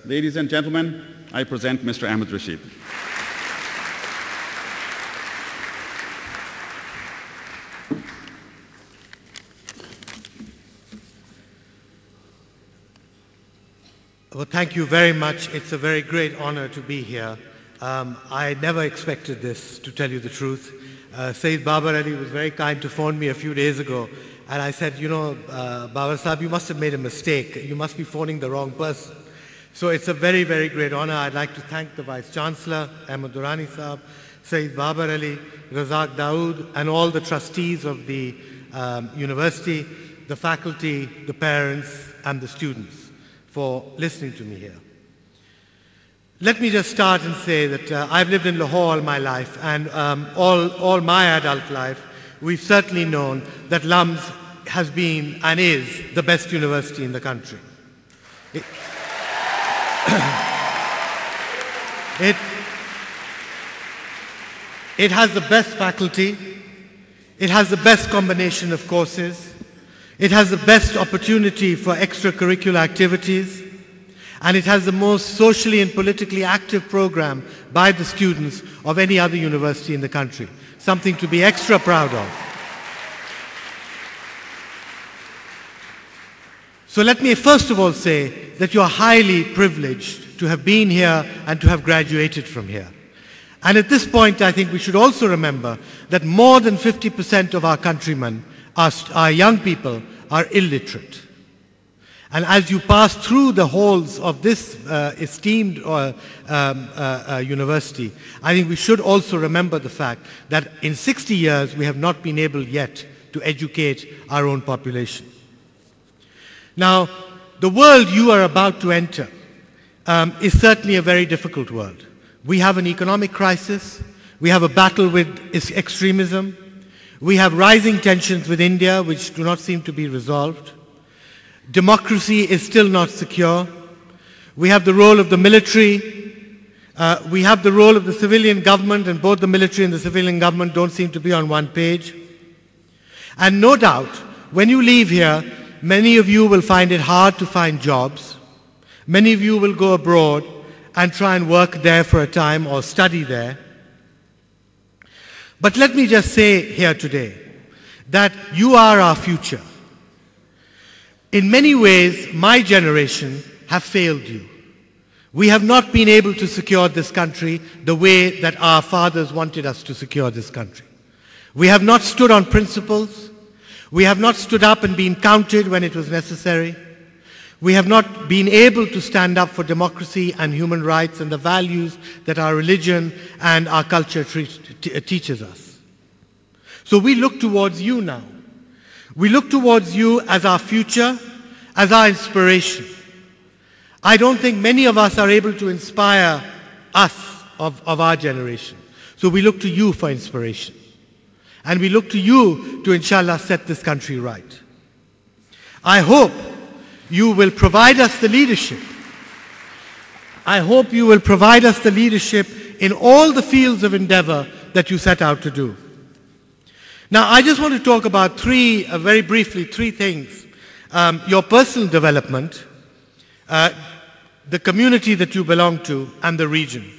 ladies and gentlemen, I present Mr. Ahmed Rashid. Well, thank you very much. It's a very great honor to be here. I never expected this, to tell you the truth. Sayyid Babar Ali was very kind to phone me a few days ago, and I said, you know, Babar Sahib, you must have made a mistake. You must be phoning the wrong person. So it's a very, very great honor. I'd like to thank the Vice Chancellor, Ahmed Durrani Sahib, Sayyid Babar Ali, Razak Dawood, and all the trustees of the university, the faculty, the parents, and the students for listening to me here. Let me just start and say that I've lived in Lahore all my life, and all my adult life, we've certainly known that LUMS has been and is the best university in the country. It has the best faculty, it has the best combination of courses, it has the best opportunity for extracurricular activities, and it has the most socially and politically active program by the students of any other university in the country. Something to be extra proud of. So let me first of all say that you are highly privileged to have been here and to have graduated from here. And at this point, I think we should also remember that more than 50% of our countrymen, our young people, are illiterate. And as you pass through the halls of this esteemed university, I think we should also remember the fact that in 60 years we have not been able yet to educate our own population. Now, the world you are about to enter is certainly a very difficult world. We have an economic crisis, we have a battle with extremism, we have rising tensions with India which do not seem to be resolved. Democracy is still not secure. We have the role of the military. We have the role of the civilian government, and both the military and the civilian government don't seem to be on one page. And no doubt, when you leave here, many of you will find it hard to find jobs. Many of you will go abroad and try and work there for a time or study there. But let me just say here today that you are our future. In many ways, my generation have failed you. We have not been able to secure this country the way that our fathers wanted us to secure this country. We have not stood on principles. We have not stood up and been counted when it was necessary. We have not been able to stand up for democracy and human rights and the values that our religion and our culture teaches us. So we look towards you now. We look towards you as our future, as our inspiration. I don't think many of us are able to inspire us of our generation. So we look to you for inspiration. And we look to you to, inshallah, set this country right. I hope you will provide us the leadership. I hope you will provide us the leadership in all the fields of endeavor that you set out to do. Now, I just want to talk about very briefly, three things. Your personal development, the community that you belong to, and the region.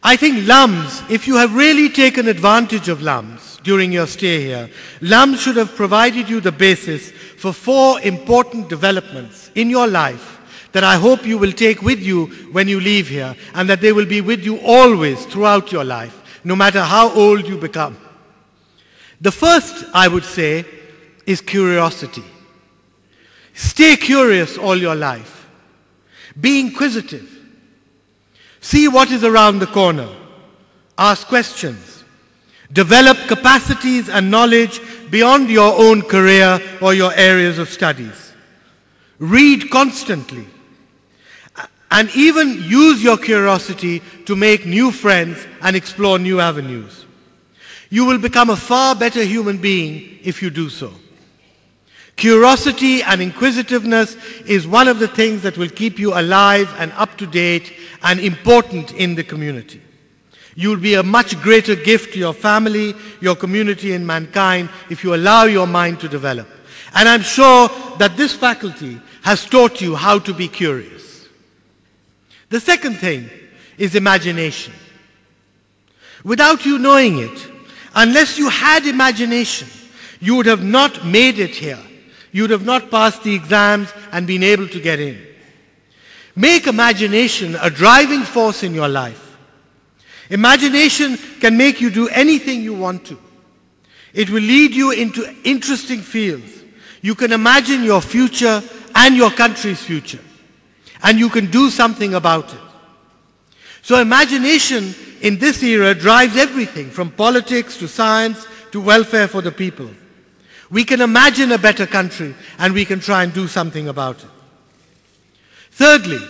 I think LUMS, if you have really taken advantage of LUMS during your stay here, LUMS should have provided you the basis for 4 important developments in your life that I hope you will take with you when you leave here, and that they will be with you always throughout your life, no matter how old you become. The first, I would say, is curiosity. Stay curious all your life. Be inquisitive. See what is around the corner. Ask questions. Develop capacities and knowledge beyond your own career or your areas of studies. Read constantly. And even use your curiosity to make new friends and explore new avenues. You will become a far better human being if you do so. Curiosity and inquisitiveness is one of the things that will keep you alive and up to date and important in the community. You will be a much greater gift to your family, your community, and mankind if you allow your mind to develop. And I'm sure that this faculty has taught you how to be curious. The second thing is imagination. Without you knowing it, unless you had imagination, you would have not made it here. You would have not passed the exams and been able to get in. Make imagination a driving force in your life. Imagination can make you do anything you want to. It will lead you into interesting fields. You can imagine your future and your country's future, and you can do something about it. So imagination in this era drives everything from politics to science to welfare for the people. We can imagine a better country and we can try and do something about it. Thirdly,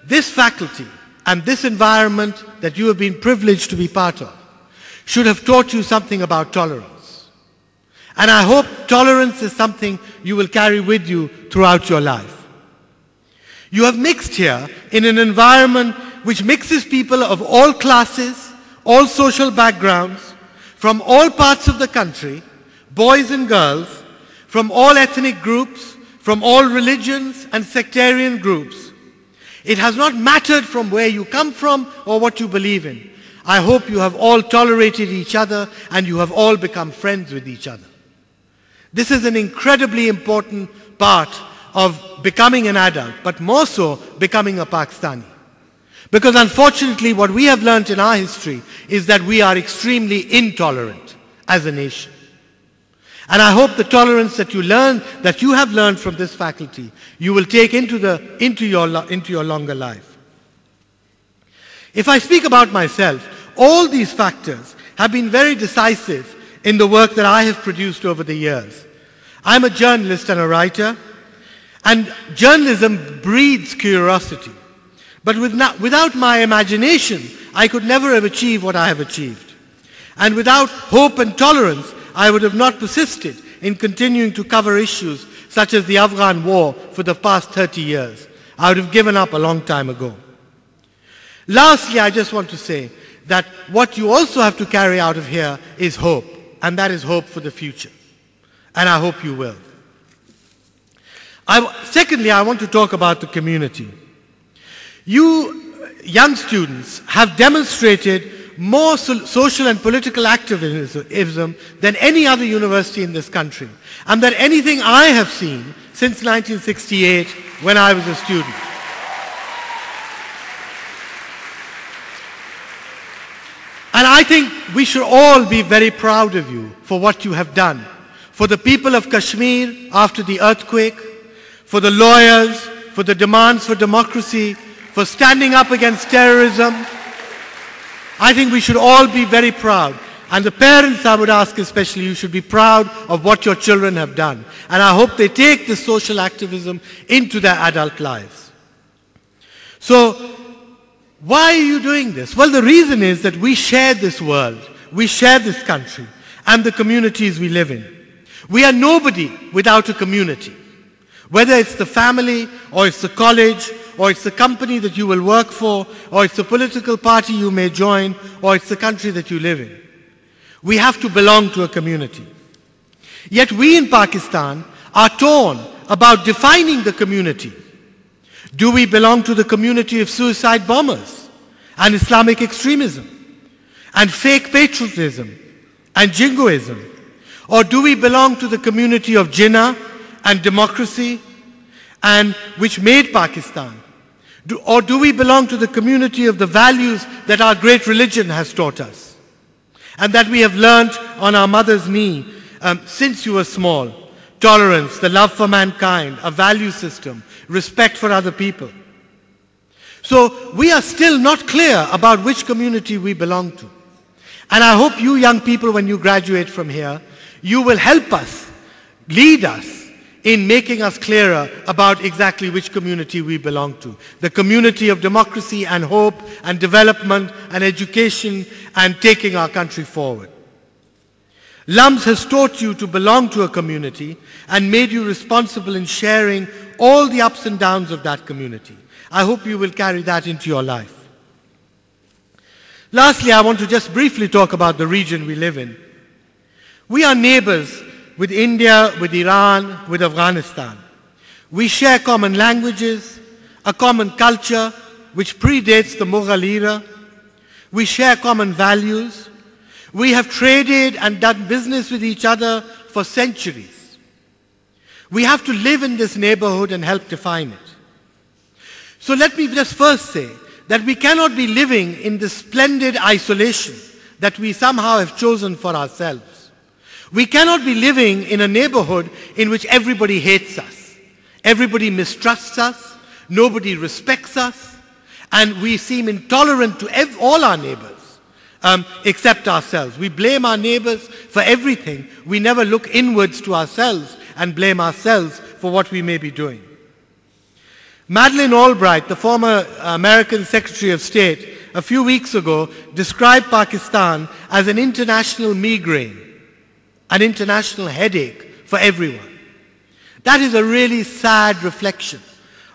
this faculty and this environment that you have been privileged to be part of should have taught you something about tolerance. And I hope tolerance is something you will carry with you throughout your life. You have mixed here in an environment which mixes people of all classes, all social backgrounds, from all parts of the country, boys and girls, from all ethnic groups, from all religions and sectarian groups. It has not mattered from where you come from or what you believe in. I hope you have all tolerated each other and you have all become friends with each other. This is an incredibly important part of becoming an adult, but more so becoming a Pakistani. Because unfortunately what we have learnt in our history is that we are extremely intolerant as a nation. And I hope the tolerance that you have learned from this faculty, you will take into your longer life. If I speak about myself, all these factors have been very decisive in the work that I have produced over the years. I'm a journalist and a writer, and journalism breeds curiosity. But without my imagination, I could never have achieved what I have achieved. And without hope and tolerance, I would have not persisted in continuing to cover issues such as the Afghan war for the past 30 years. I would have given up a long time ago. Lastly, I just want to say that what you also have to carry out of here is hope, and that is hope for the future. And I hope you will. Secondly, I want to talk about the community. You young students have demonstrated more social and political activism than any other university in this country, and than anything I have seen since 1968 when I was a student. And I think we should all be very proud of you for what you have done. For the people of Kashmir after the earthquake, for the lawyers, for the demands for democracy, for standing up against terrorism. I think we should all be very proud. And the parents, I would ask especially, you should be proud of what your children have done. And I hope they take this social activism into their adult lives. So, why are you doing this? Well, the reason is that we share this world, we share this country, and the communities we live in. We are nobody without a community. Whether it's the family, or it's the college, or it's the company that you will work for, or it's the political party you may join, or it's the country that you live in. We have to belong to a community. Yet we in Pakistan are torn about defining the community. Do we belong to the community of suicide bombers and Islamic extremism and fake patriotism and jingoism? Or do we belong to the community of Jinnah and democracy, and which made Pakistan? Or do we belong to the community of the values that our great religion has taught us, and that we have learnt on our mother's knee since you were small? Tolerance, the love for mankind, a value system, respect for other people. So we are still not clear about which community we belong to. And I hope you young people, when you graduate from here, you will help us, lead us in making us clearer about exactly which community we belong to. The community of democracy and hope and development and education and taking our country forward. LUMS has taught you to belong to a community and made you responsible in sharing all the ups and downs of that community. I hope you will carry that into your life. Lastly, I want to just briefly talk about the region we live in. We are neighbors with India, with Iran, with Afghanistan. We share common languages, a common culture, which predates the Mughal era. We share common values. We have traded and done business with each other for centuries. We have to live in this neighborhood and help define it. So let me just first say that we cannot be living in this splendid isolation that we somehow have chosen for ourselves. We cannot be living in a neighborhood in which everybody hates us, everybody mistrusts us, nobody respects us, and we seem intolerant to all our neighbors, except ourselves. We blame our neighbors for everything. We never look inwards to ourselves and blame ourselves for what we may be doing. Madeleine Albright, the former American Secretary of State, a few weeks ago described Pakistan as an international migraine, an international headache for everyone. That is a really sad reflection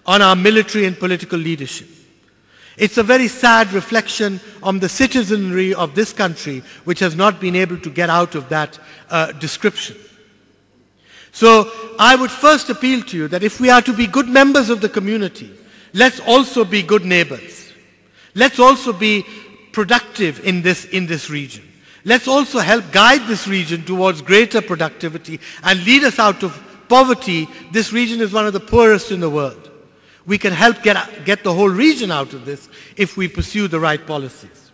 on our military and political leadership. It's a very sad reflection on the citizenry of this country, which has not been able to get out of that description. So I would first appeal to you that if we are to be good members of the community, let's also be good neighbors. Let's also be productive in this region. Let's also help guide this region towards greater productivity and lead us out of poverty. This region is one of the poorest in the world. We can help get the whole region out of this if we pursue the right policies.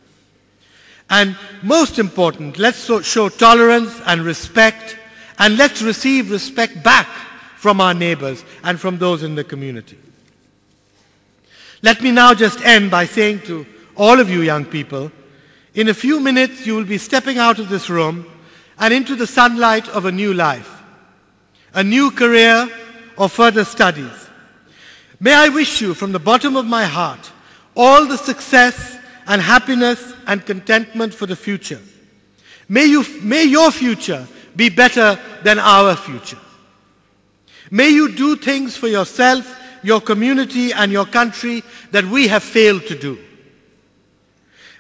And most important, let's show tolerance and respect, and let's receive respect back from our neighbors and from those in the community. Let me now just end by saying to all of you young people, in a few minutes you will be stepping out of this room and into the sunlight of a new life, a new career or further studies. May I wish you from the bottom of my heart all the success and happiness and contentment for the future. May your future be better than our future. May you do things for yourself, your community and your country that we have failed to do.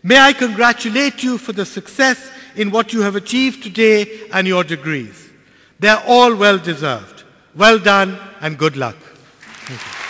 May I congratulate you for the success in what you have achieved today and your degrees. They are all well deserved. Well done and good luck. Thank you.